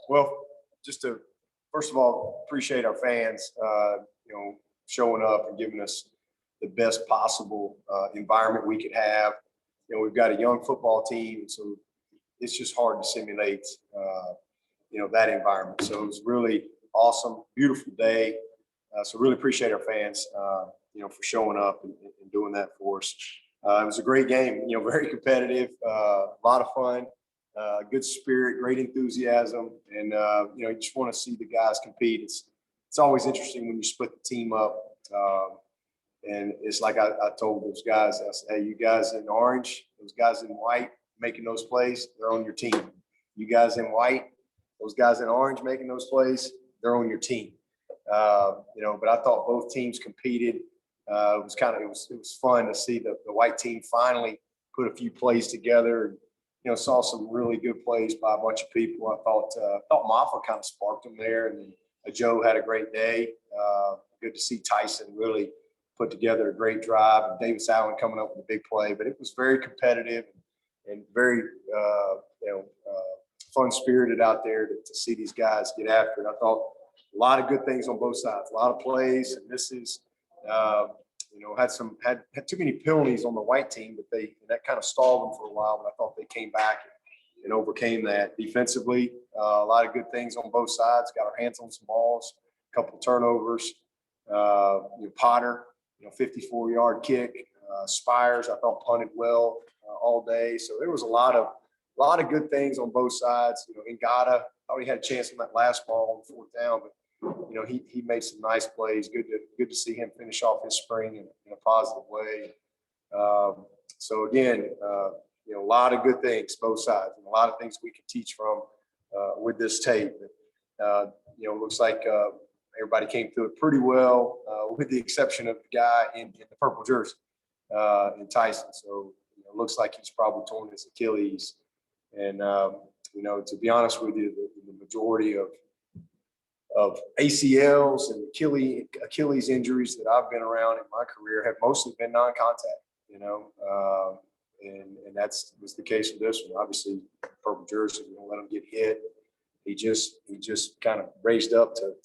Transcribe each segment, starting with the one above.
Well, just to first of all appreciate our fans, showing up and giving us the best possible environment we could have. We've got a young football team, so it's just hard to simulate, that environment. So it was really awesome, beautiful day. So really appreciate our fans, for showing up and doing that for us. It was a great game, very competitive, a lot of fun, good spirit, great enthusiasm. And, you just want to see the guys compete. It's always interesting when you split the team up. And it's like I told those guys, I said, hey, you guys in orange, those guys in white making those plays, they're on your team. You guys in white, those guys in orange making those plays, they're on your team. But I thought both teams competed. It was fun to see the white team finally put a few plays together. And, saw some really good plays by a bunch of people. I thought Maffa kind of sparked them there, and then Joe had a great day. Good to see Tyson really put together a great drive, and Davis Allen coming up with a big play. But it was very competitive and very fun-spirited out there to see these guys get after it. I thought a lot of good things on both sides, a lot of plays and misses. Had too many penalties on the white team, but that kind of stalled them for a while. But I thought they came back and overcame that defensively. A lot of good things on both sides. Got our hands on some balls, a couple of turnovers. Potter, 54-yard kick. Spires, I thought punted well all day. So there was a lot of good things on both sides. Ngata, thought he had a chance on that last ball on 4th down, but he made some nice plays. Good to see him finish off his spring in a positive way. So again, a lot of good things, both sides, and a lot of things we can teach from with this tape. Looks like everybody came through it pretty well, with the exception of the guy in the purple jersey, in Tyson. So it looks like he's probably torn his Achilles. And to be honest with you, the majority of ACLs and Achilles injuries that I've been around in my career have mostly been non-contact, and was the case with this one. Obviously, purple jersey, we don't let him get hit. He just kind of raised up to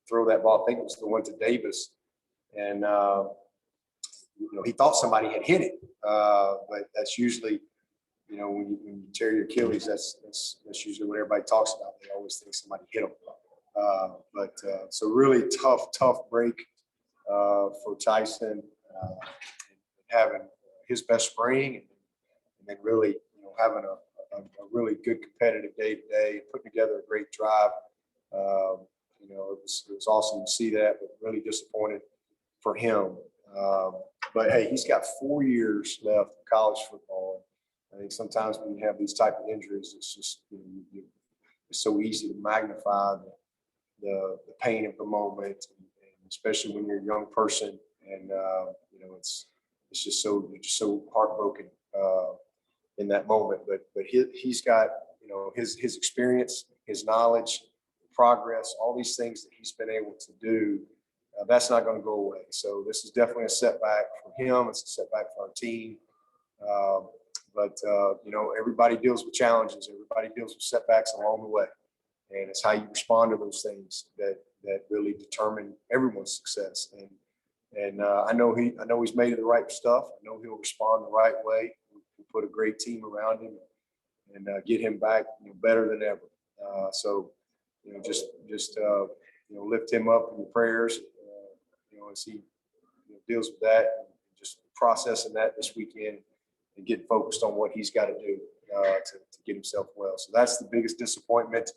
throw that ball. I think it was the one to Davis, and he thought somebody had hit it, but that's usually, when you tear your Achilles, that's usually what everybody talks about. They always think somebody hit them. So really tough break for Tyson, having his best spring, and then really having a really good competitive day today, putting together a great drive. It was awesome to see that, but really disappointed for him. But hey, he's got 4 years left of college football. I think sometimes when you have these type of injuries, it's just it's so easy to magnify the pain of the moment, and especially when you're a young person, and it's just so heartbroken in that moment. But he's got his experience, his knowledge, progress, all these things that he's been able to do. That's not going to go away. So this is definitely a setback for him. It's a setback for our team. But everybody deals with challenges. Everybody deals with setbacks along the way. And it's how you respond to those things that really determine everyone's success. And I know he's made of the right stuff. I know he'll respond the right way. We put a great team around him and get him back better than ever. So just lift him up in your prayers. As he deals with that, and just processing that this weekend and getting focused on what he's got to do to get himself well. So that's the biggest disappointment.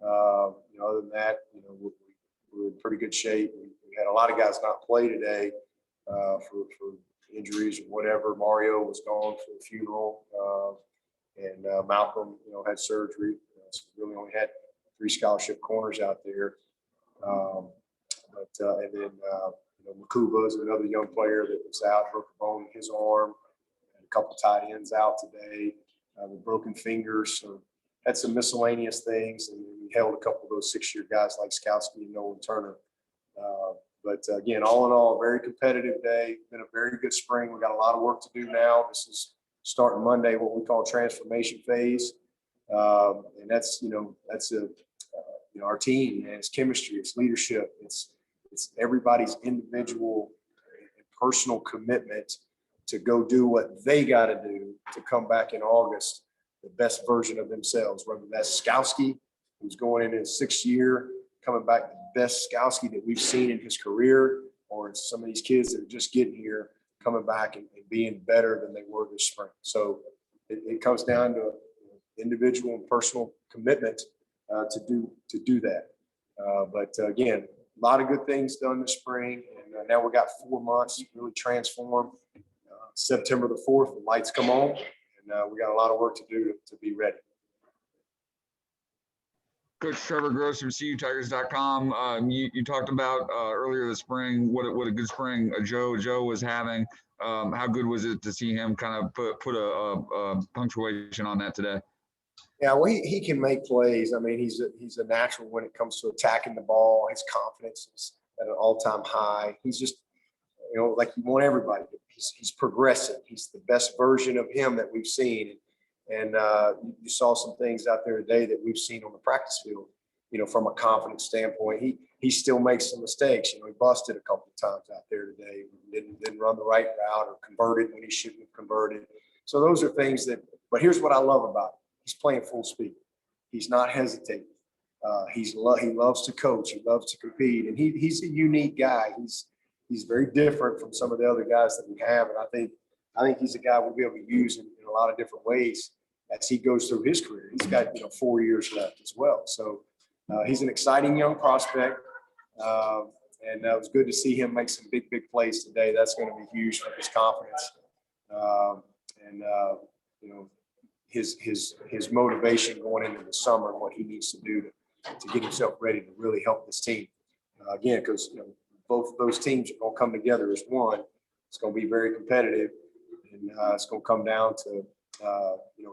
Other than that, we're in pretty good shape. We had a lot of guys not play today for injuries or whatever. Mario was gone for the funeral, and Malcolm, had surgery. So we really only had 3 scholarship corners out there. And then Makuba is another young player that was out, broke a bone in his arm. And a couple tight ends out today with broken fingers. So had some miscellaneous things, and we held a couple of those 6-year guys like Skowski and Nolan Turner. But again, all in all, a very competitive day. Been a very good spring. We got a lot of work to do now. This is starting Monday, what we call transformation phase, and that's our team, and it's chemistry, it's leadership, it's everybody's individual and personal commitment to go do what they got to do to come back in August the best version of themselves, whether that's Skowski, who's going in his 6th year, coming back the best Skowski that we've seen in his career, or it's some of these kids that are just getting here, coming back and being better than they were this spring. So it comes down to individual and personal commitment to do that. But again, a lot of good things done this spring, and now we got 4 months to really transform. September the 4th, the lights come on, and we got a lot of work to do to be ready. Coach Trevor Gross from CUTigers.com. You talked about earlier this spring what a good spring Joe was having. How good was it to see him kind of put a punctuation on that today? Yeah, well, he can make plays. I mean, he's a natural when it comes to attacking the ball. His confidence is at an all-time high. He's just, like you want everybody. He's progressive. He's the best version of him that we've seen. And you saw some things out there today that we've seen on the practice field, from a confidence standpoint. He still makes some mistakes. He busted a couple of times out there today. Didn't run the right route or converted when he shouldn't have converted. So those are things but here's what I love about him. He's playing full speed. He's not hesitating. He loves to coach. He loves to compete. And he's a unique guy. He's very different from some of the other guys that we have. And I think he's a guy we'll be able to use in a lot of different ways as he goes through his career. He's got 4 years left as well. So he's an exciting young prospect. And it was good to see him make some big plays today. That's going to be huge for his confidence. His motivation going into the summer and what he needs to do to get himself ready to really help this team. Again, because both of those teams are going to come together as one. It's going to be very competitive, and it's going to come down to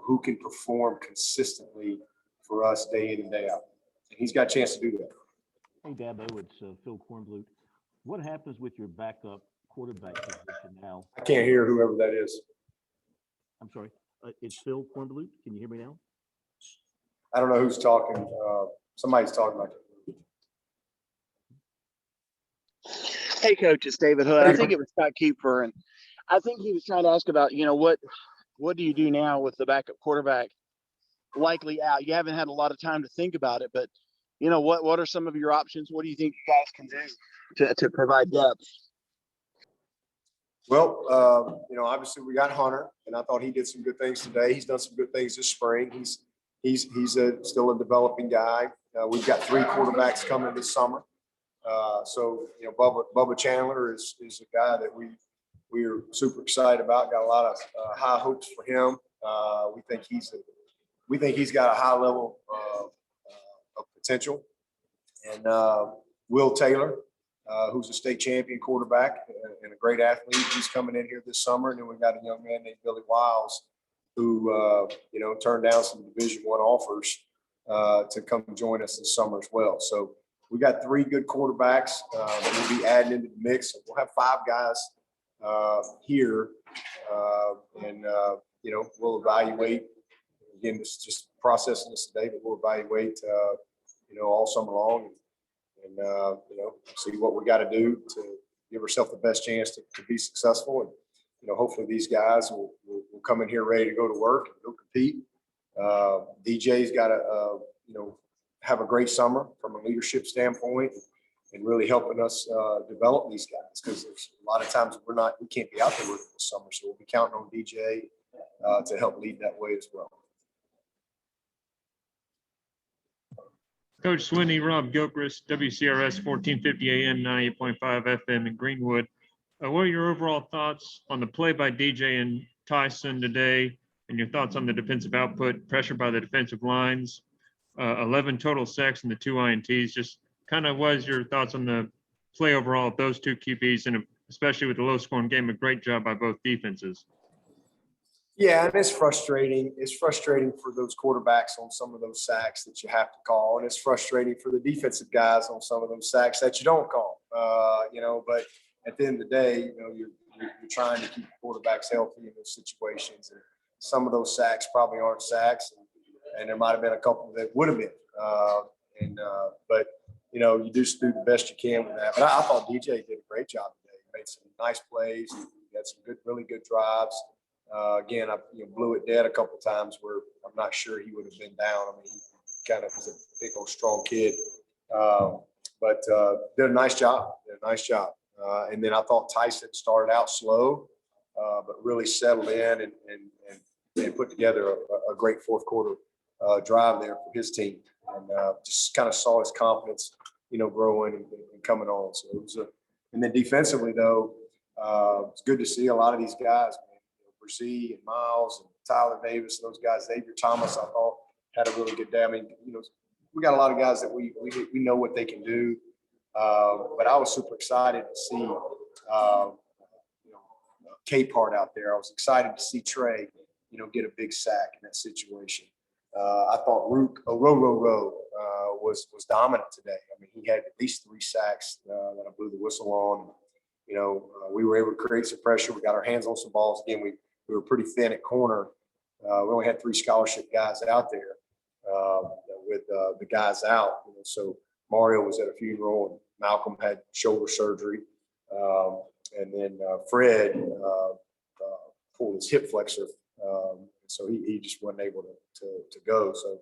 who can perform consistently for us day in and day out. And he's got a chance to do that. Hey, Dabo, it's Phil Kornblut. What happens with your backup quarterback position now? I can't hear whoever that is. I'm sorry. It's Phil Kornblut. Can you hear me now? I don't know who's talking. Somebody's talking like it. Hey, Coach, it's David Hood. I think it was Scott Cooper, and I think he was trying to ask about, what do you do now with the backup quarterback likely out? You haven't had a lot of time to think about it, but what are some of your options? What do you think you guys can do to provide depth? Well, obviously we got Hunter, and I thought he did some good things today. He's done some good things this spring. He's still a developing guy. We've got 3 quarterbacks coming this summer. So Bubba Chandler is a guy that we are super excited about. Got a lot of high hopes for him. We think he's got a high level of potential. And Will Taylor, who's a state champion quarterback and a great athlete, he's coming in here this summer. And then we've got a young man named Billy Wiles, who turned down some Division I offers to come join us this summer as well. So we got 3 good quarterbacks that we'll be adding into the mix. We'll have 5 guys here, and we'll evaluate. Again, it's just processing this today, but we'll evaluate all summer long and see what we got to do to give ourselves the best chance to be successful. And hopefully these guys will come in here ready to go to work and go compete. DJ's got to have a great summer from a leadership standpoint and really helping us develop these guys, because there's a lot of times we can't be out there working this summer, so we'll be counting on DJ to help lead that way as well. Coach Swinney, Rob Gilchrist, WCRS 1450 AM, 98.5 FM in Greenwood. What are your overall thoughts on the play by DJ and Tyson today, and your thoughts on the defensive output, pressure by the defensive lines, 11 total sacks and the 2 INTs? Just kind of what is your thoughts on the play overall of those 2 QBs, and especially with the low-scoring game, a great job by both defenses. Yeah, and it's frustrating. It's frustrating for those quarterbacks on some of those sacks that you have to call, and it's frustrating for the defensive guys on some of those sacks that you don't call. But at the end of the day, you're trying to keep quarterbacks healthy in those situations, and some of those sacks probably aren't sacks, and there might have been a couple that would have been. you just do the best you can with that. But I thought DJ did a great job today. He made some nice plays. He had some really good drives. Again, I blew it dead a couple of times where I'm not sure he would have been down. I mean, he kind of was a big old strong kid. But did a nice job. And then I thought Tyson started out slow, but really settled in and put together a great fourth quarter drive there for his team. And just kind of saw his confidence, growing and coming on. So it was and then defensively though, it's good to see a lot of these guys, Brissy and Miles and Tyler Davis, those guys. Xavier Thomas, I thought, had a really good day. I mean, we got a lot of guys that we know what they can do. But I was super excited to see, Capehart out there. I was excited to see Trey, get a big sack in that situation. I thought Rook was dominant today. I mean, he had at least 3 sacks that I blew the whistle on. We were able to create some pressure. We got our hands on some balls. Again, we were pretty thin at corner. We only had 3 scholarship guys out there with the guys out. So Mario was at a funeral and Malcolm had shoulder surgery. And then Fred pulled his hip flexor. So he just wasn't able to go. So,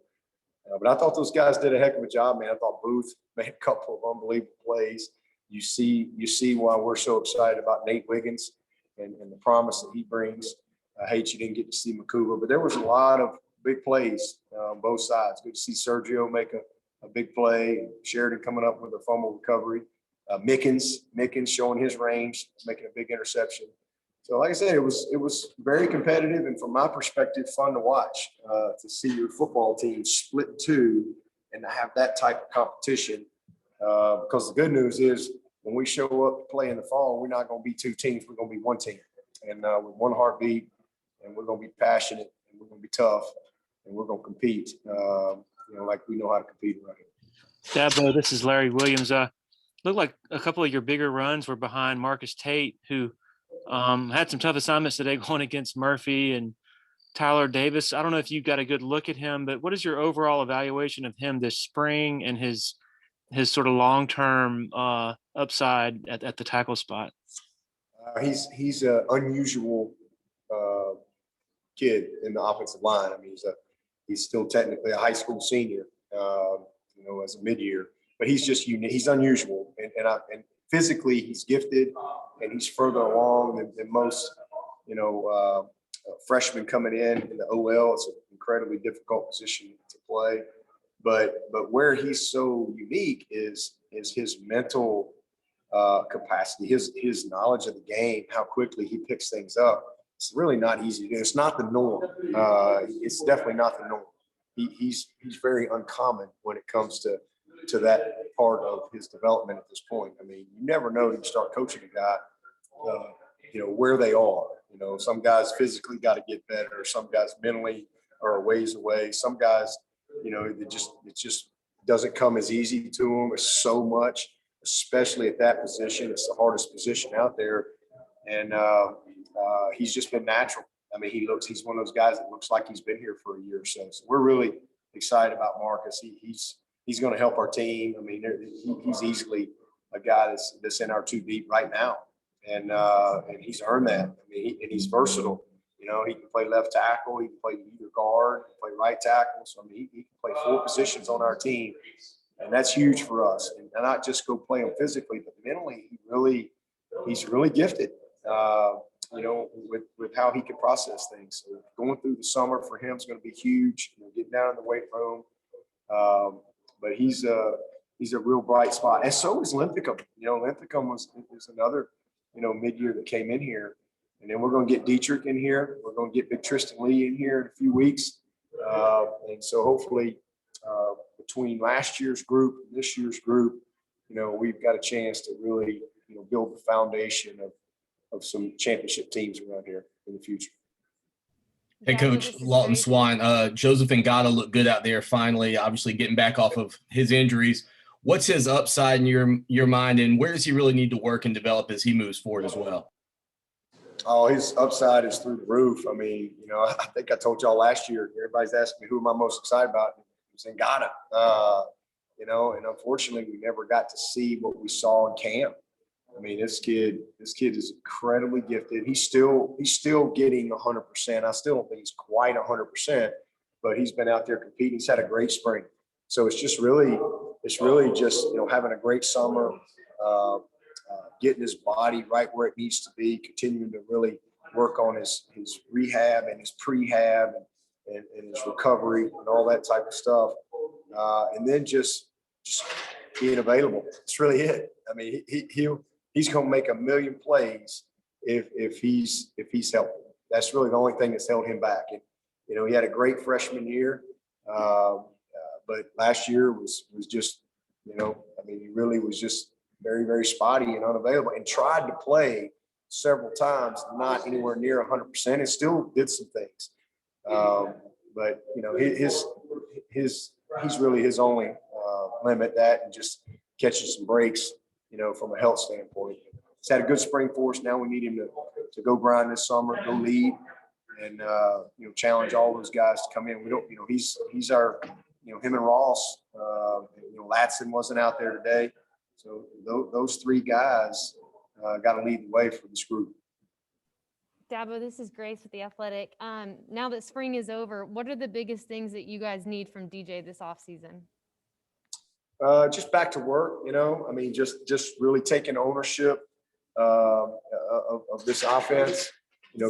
but I thought those guys did a heck of a job, man. I thought Booth made a couple of unbelievable plays. You see why we're so excited about Nate Wiggins and the promise that he brings. I hate you didn't get to see Makuba, but there was a lot of big plays on both sides. Good to see Sergio make a big play. Sheridan coming up with a fumble recovery. Mickens showing his range, making a big interception. So like I said, it was very competitive, and from my perspective, fun to watch, to see your football team split in 2 and to have that type of competition. Because the good news is when we show up to play in the fall, we're not going to be 2 teams. We're going to be 1 team, and with 1 heartbeat, and we're going to be passionate, and we're going to be tough, and we're going to compete, like we know how to compete right here. Dabo, this is Larry Williams. Looked like a couple of your bigger runs were behind Marcus Tate, who had some tough assignments today going against Murphy and Tyler Davis. I don't know if you got a good look at him, but what is your overall evaluation of him this spring and his sort of long-term upside at the tackle spot? He's an unusual kid in the offensive line. I mean, he's still technically a high school senior, as a mid-year, but he's just unique. He's unusual, and physically he's gifted, and he's further along than most, freshmen coming in the OL. It's an incredibly difficult position to play, but where he's so unique is his mental capacity, his knowledge of the game, how quickly he picks things up. It's really not easy to do. It's not the norm. It's definitely not the norm. He's very uncommon when it comes to that part of his development at this point. I mean, you never know when you start coaching a guy, where they are. Some guys physically got to get better. Some guys mentally are a ways away. Some guys, it just doesn't come as easy to them. It's so much, especially at that position. It's the hardest position out there. And he's just been natural. I mean, he's one of those guys that looks like he's been here for a year or so. So we're really excited about Marcus. He's going to help our team. I mean, he's easily a guy that's in our 2 deep right now. And he's earned that. I mean, and he's versatile. He can play left tackle. He can play either guard, play right tackle. So, I mean, he can play 4 positions on our team. And that's huge for us. And not just go play him physically, but mentally, he's really gifted, with how he can process things. So going through the summer for him is going to be huge, getting down in the weight room. But he's a real bright spot. And so is Linthicum. Linthicum is another, mid-year that came in here. And then we're going to get Dietrich in here. We're going to get Big Tristan Lee in here in a few weeks. And so hopefully between last year's group and this year's group, we've got a chance to really, build the foundation of some championship teams around here in the future. Hey, Coach Lawton Swan, Joseph Ngata looked good out there finally, obviously getting back off of his injuries. What's his upside in your mind, and where does he really need to work and develop as he moves forward as well? Oh, his upside is through the roof. I mean, I think I told y'all last year, everybody's asking me who am I most excited about. It's Ngata. and unfortunately we never got to see what we saw in camp. I mean, this kid is incredibly gifted. He's still getting 100%. I still don't think he's quite 100%, but he's been out there competing. He's had a great spring. So it's really just, having a great summer, getting his body right where it needs to be, continuing to really work on his rehab and his prehab and his recovery and all that type of stuff. And then just being available. That's really it. I mean, he's going to make a million plays if he's healthy. That's really the only thing that's held him back. And, he had a great freshman year. But last year was just, he really was just very, very spotty and unavailable, and tried to play several times, not anywhere near 100%, and still did some things. But he's really his only limit, that, and just catching some breaks, from a health standpoint. He's had a good spring for us. Now we need him to go grind this summer, go lead, and challenge all those guys to come in. We don't, he's our, him and Ross, Latson wasn't out there today. So those three guys got to lead the way for this group. Dabo, this is Grace with The Athletic. Now that spring is over, what are the biggest things that you guys need from DJ this offseason? Just back to work, just really taking ownership of this offense.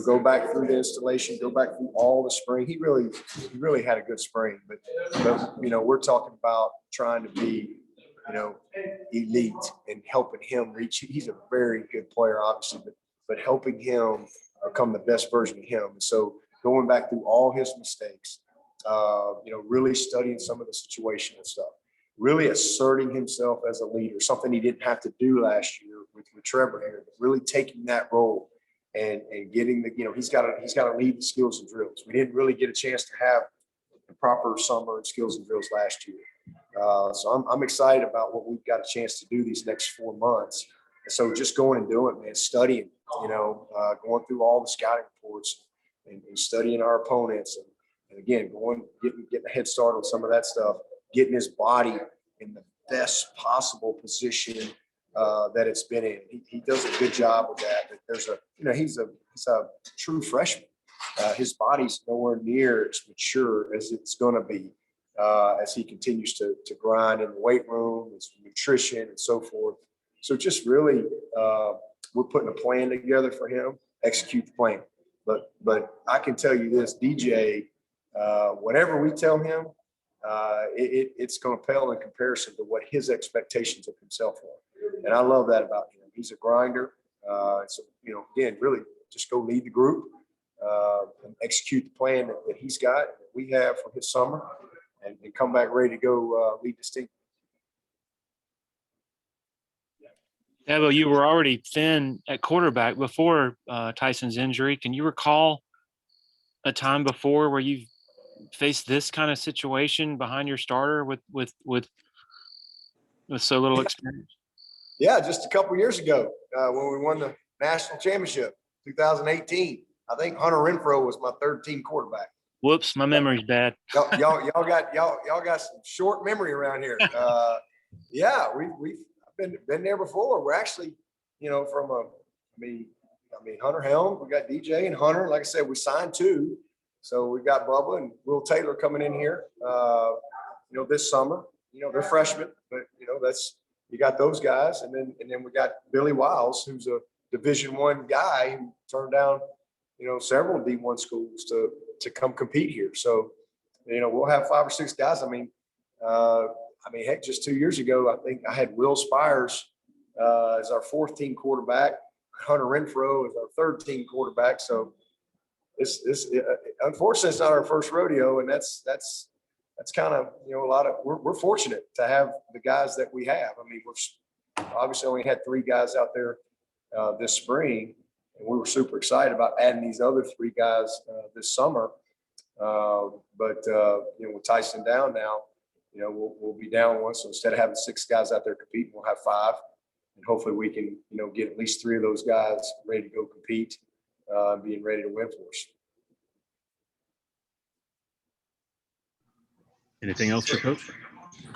Go back through the installation, go back through all the spring. He really had a good spring, but we're talking about trying to be, elite and helping him reach. He's a very good player, obviously, but helping him become the best version of him. And so going back through all his mistakes, really studying some of the situational stuff, really asserting himself as a leader, something he didn't have to do last year with Trevor here, but really taking that role and getting he's got to lead the skills and drills. We didn't really get a chance to have the proper summer and skills and drills last year. So I'm excited about what we've got a chance to do these next 4 months. And so just going and doing it, man, studying, going through all the scouting reports and studying our opponents. And again, getting a head start on some of that stuff, getting his body in the best possible position that it's been in. He does a good job with that. But there's he's a true freshman. His body's nowhere near as mature as it's going to be as he continues to grind in the weight room, his nutrition, and so forth. So just really, we're putting a plan together for him, execute the plan. But I can tell you this, DJ, whatever we tell him, it's going to pale in comparison to what his expectations of himself are. And I love that about him. He's a grinder. So, again, really just go lead the group and execute the plan that he's got, that we have for his summer, and come back ready to go lead this team. Dabo, you were already thin at quarterback before Tyson's injury. Can you recall a time before where you've faced this kind of situation behind your starter with so little experience? Yeah, just a couple years ago when we won the national championship, 2018. I think Hunter Renfro was my third team quarterback. Whoops, my memory's bad. Y'all got some short memory around here. Yeah, we've been there before. We're actually, Hunter Helm, we got DJ and Hunter. Like I said, we signed 2. So we've got Bubba and Will Taylor coming in here, this summer. They're freshmen, but you got those guys, and then we got Billy Wiles, who's a Division I guy who turned down, several D1 schools to come compete here. So, we'll have 5 or 6 guys. Heck, just 2 years ago, I think I had Will Spires as our 4th team quarterback, Hunter Renfro as our 3rd team quarterback. So unfortunately, it's not our first rodeo, and that's kind of, we're fortunate to have the guys that we have. We're obviously only had 3 guys out there this spring, and we were super excited about adding these other 3 guys this summer. But with Tyson down now, we'll be down 1. So instead of having 6 guys out there competing, we'll have 5, and hopefully we can, get at least 3 of those guys ready to go compete, being ready to win for us. Anything else for Coach?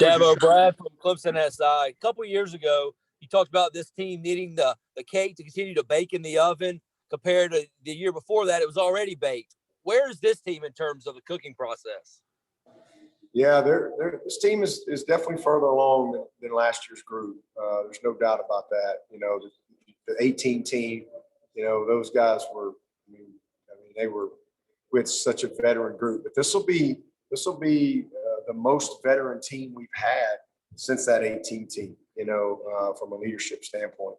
Dabo, Brad from Clemson SI. A couple years ago, you talked about this team needing the cake to continue to bake in the oven. Compared to the year before that, it was already baked. Where is this team in terms of the cooking process? Yeah, this team is definitely further along than last year's group. There's no doubt about that. You know, the 18 team, you know, those guys were, I mean, they were with such a veteran group. But this will be the most veteran team we've had since that 18 team, you know, from a leadership standpoint.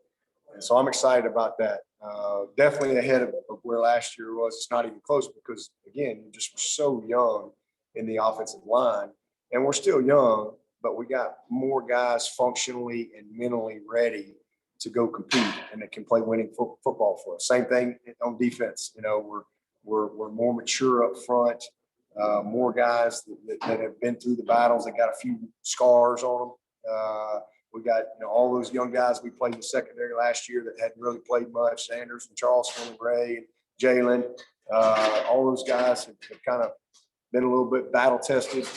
And so I'm excited about that. Definitely ahead of where last year was. It's not even close because, again, you just were so young in the offensive line. And we're still young, but we got more guys functionally and mentally ready to go compete and that can play winning football for us. Same thing on defense. You know, we're more mature up front, more guys that have been through the battles that got a few scars on them. We got, you know, all those young guys we played in the secondary last year that hadn't really played much, Sanders and Charleston and Ray and Jalen. All those guys have kind of been a little bit battle tested,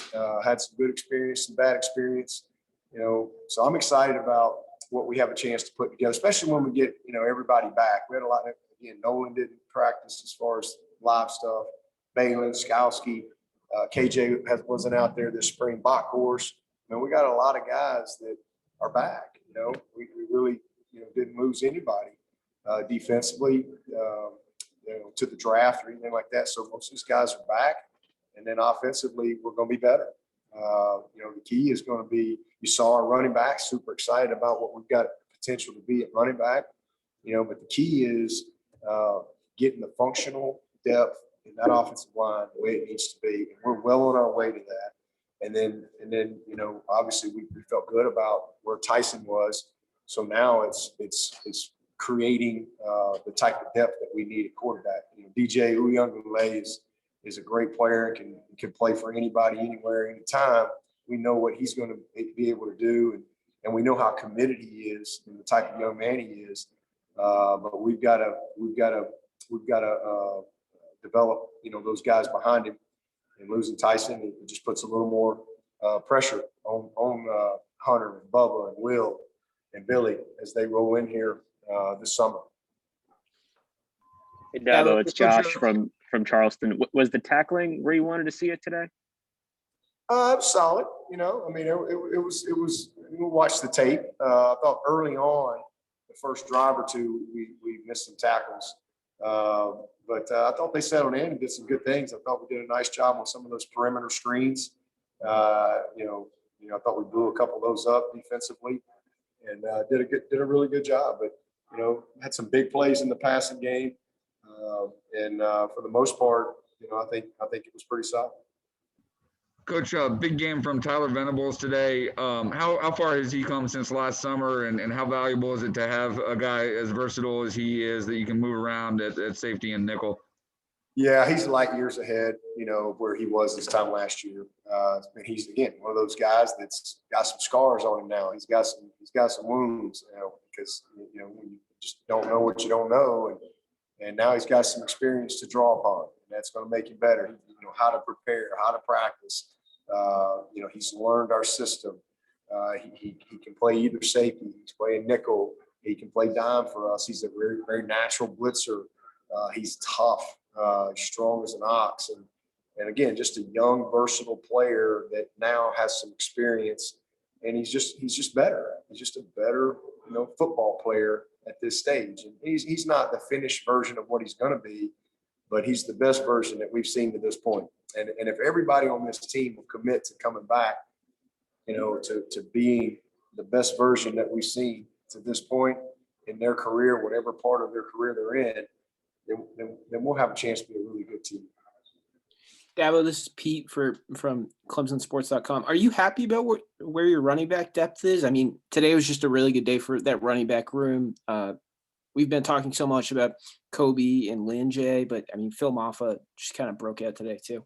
had some good experience, some bad experience, you know. So I'm excited about what we have a chance to put together, especially when we get, you know, everybody back. We had a lot of, again, Nolan didn't practice as far as live stuff. Balin, Skowski, KJ wasn't out there this spring. Bach course. I mean, we got a lot of guys that are back. You know, we really, you know, didn't lose anybody defensively, you know, to the draft or anything like that. So most of these guys are back, and then offensively, we're going to be better. You know, the key is going to be, you saw our running back, super excited about what we've got potential to be at running back. You know, but the key is getting the functional depth in that offensive line the way it needs to be. And we're well on our way to that. And then, you know, obviously we felt good about where Tyson was. So now it's creating the type of depth that we need at quarterback. You know, DJ Uiagalelei is a great player, can play for anybody, anywhere, anytime. We know what he's going to be able to do, and we know how committed he is and the type of young man he is. But we've got to develop, you know, those guys behind him. And losing Tyson, it just puts a little more pressure on Hunter and Bubba and Will and Billy as they roll in here this summer. Hey, Dabo, it's Josh from Charleston. Was the tackling where you wanted to see it today? It was solid. You know, I mean, it was. We watched the tape. I thought early on, the first drive or two, we missed some tackles. But I thought they settled in and did some good things. I thought we did a nice job on some of those perimeter screens. You know, I thought we blew a couple of those up defensively, and did a really good job. But you know, had some big plays in the passing game, and for the most part, you know, I think it was pretty solid. Coach, big game from Tyler Venables today. How far has he come since last summer, and how valuable is it to have a guy as versatile as he is that you can move around at safety and nickel? Yeah, he's light years ahead, you know, where he was this time last year. And he's, again, one of those guys that's got some scars on him now. He's got some wounds, you know, because, you know, when you just don't know what you don't know, and now he's got some experience to draw upon, and that's going to make him better. You know, how to prepare, how to practice. You know, he's learned our system. He can play either safety. He's playing nickel. He can play dime for us. He's a very, very natural blitzer. He's tough, strong as an ox. And again, just a young, versatile player that now has some experience. And he's just better. He's just a better, you know, football player at this stage. And he's not the finished version of what he's going to be, but he's the best version that we've seen to this point. And if everybody on this team will commit to coming back, you know, to being the best version that we've seen to this point in their career, whatever part of their career they're in, then we'll have a chance to be a really good team. Dabo, this is Pete from ClemsonSports.com. Are you happy about where your running back depth is? I mean, today was just a really good day for that running back room. We've been talking so much about Kobe and Lynn J, but I mean, Phil Maffa just kind of broke out today too.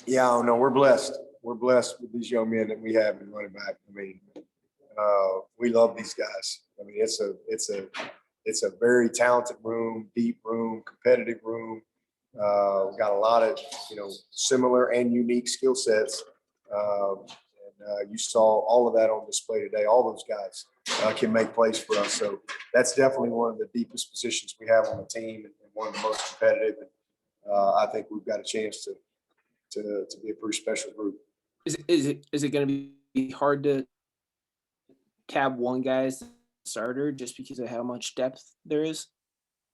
Yeah, no, we're blessed. We're blessed with these young men that we have in running back. I mean, we love these guys. I mean, it's a very talented room, deep room, competitive room. We've got a lot of, you know, similar and unique skill sets. And You saw all of that on display today. All those guys can make plays for us. So that's definitely one of the deepest positions we have on the team and one of the most competitive. And I think we've got a chance to be a pretty special group. Is it going to be hard to tab one guy as the starter just because of how much depth there is?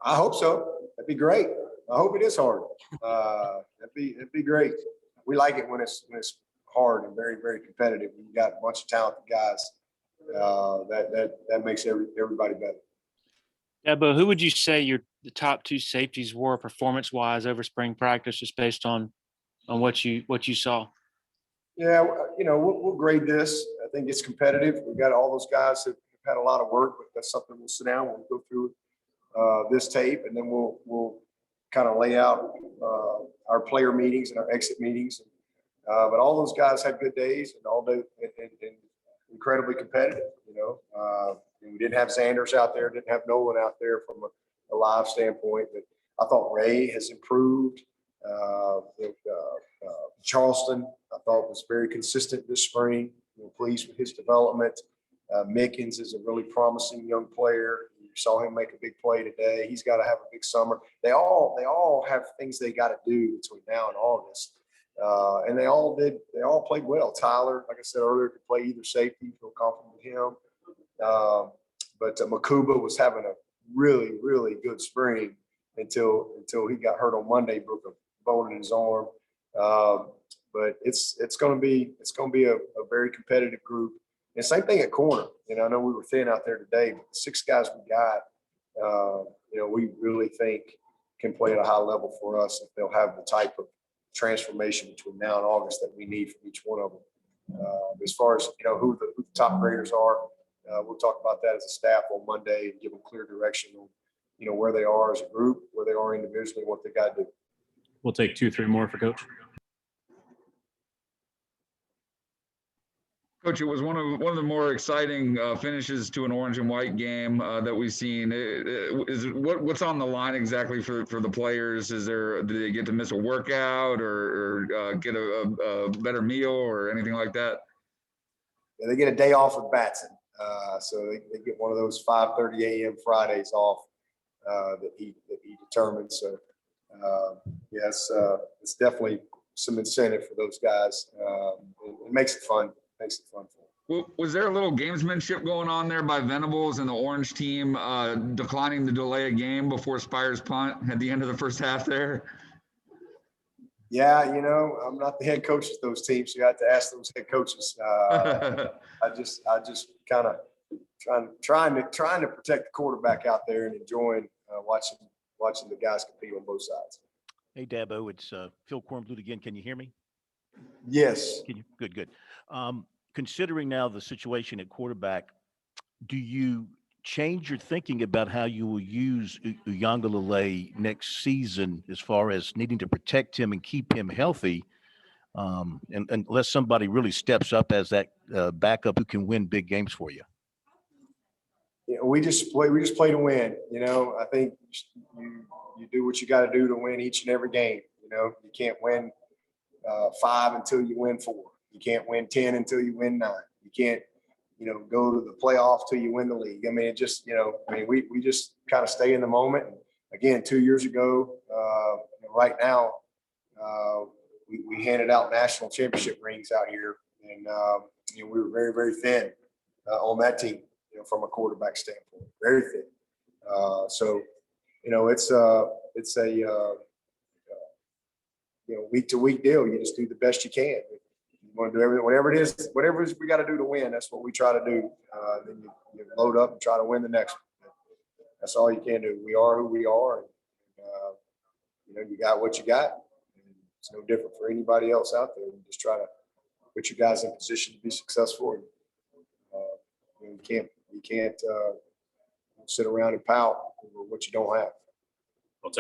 I hope so. That'd be great. I hope it is hard. It'd be great. We like it when it's hard and very, very competitive. We've got a bunch of talented guys. That makes everybody better. Dabo, who would you say the top two safeties were performance wise over spring practice, just based on what you saw? Yeah, we'll grade this. I think it's competitive. We've got all those guys that have had a lot of work, but that's something we'll sit down. We'll go through this tape, and then we'll kind of lay out our player meetings and our exit meetings. But all those guys had good days and all day and incredibly competitive. And we didn't have Xanders out there, didn't have Nolan out there from a live standpoint. But I thought Ray has improved. Charleston, I thought, was very consistent this spring. We're pleased with his development. Mickens is a really promising young player. You saw him make a big play today. He's got to have a big summer. They all have things they got to do between now and August. And they all played well. Tyler, like I said earlier, could play either safety. Feel confident with him. But Makuba was having a really, really good spring until he got hurt on Monday, broke a bone in his arm. But it's going to be a very competitive group. And same thing at corner. I know we were thin out there today, but the 6 guys we got, we really think can play at a high level for us if they'll have the type of transformation between now and August that we need from each one of them. As far as who the top graders are, we'll talk about that as a staff on Monday and give them clear direction on where they are as a group, where they are individually, what they got to do. We'll take 2-3 more for Coach. Coach, it was one of the more exciting finishes to an orange and white game that we've seen. What's on the line exactly for the players? Do they get to miss a workout or get a better meal or anything like that? Yeah, they get a day off with Batson, so they get one of those 5:30 a.m. Fridays off that he determined. So yes, it's definitely some incentive for those guys. It makes it fun. Makes it fun for them. Was there a little gamesmanship going on there by Venables and the orange team declining to delay a game before Spire's punt at the end of the first half there? Yeah, I'm not the head coach of those teams, so you have to ask those head coaches. I just kind of trying to protect the quarterback out there and enjoying watching the guys compete on both sides. Hey, Dabo, it's Phil Kornblut again. Can you hear me? Yes. Can you? Good. Considering now the situation at quarterback, do you change your thinking about how you will use Uiagalelei next season as far as needing to protect him and keep him healthy, and unless somebody really steps up as that backup who can win big games for you? We just play to win. I think you do what you got to do to win each and every game. You can't win 5 until you win 4. You can't win 10 until you win 9. You can't, go to the playoff till you win the league. I mean, it just, we just kind of stay in the moment. Again, 2 years ago, right now, we handed out national championship rings out here, and we were very, very thin on that team, from a quarterback standpoint, very thin. So, it's a week to week deal. You just do the best you can. You want to do everything, whatever it is we got to do to win. That's what we try to do. Then you load up and try to win the next one. That's all you can do. We are who we are, and you got what you got. And it's no different for anybody else out there. You just try to put your guys in position to be successful. And you can't sit around and pout over what you don't have.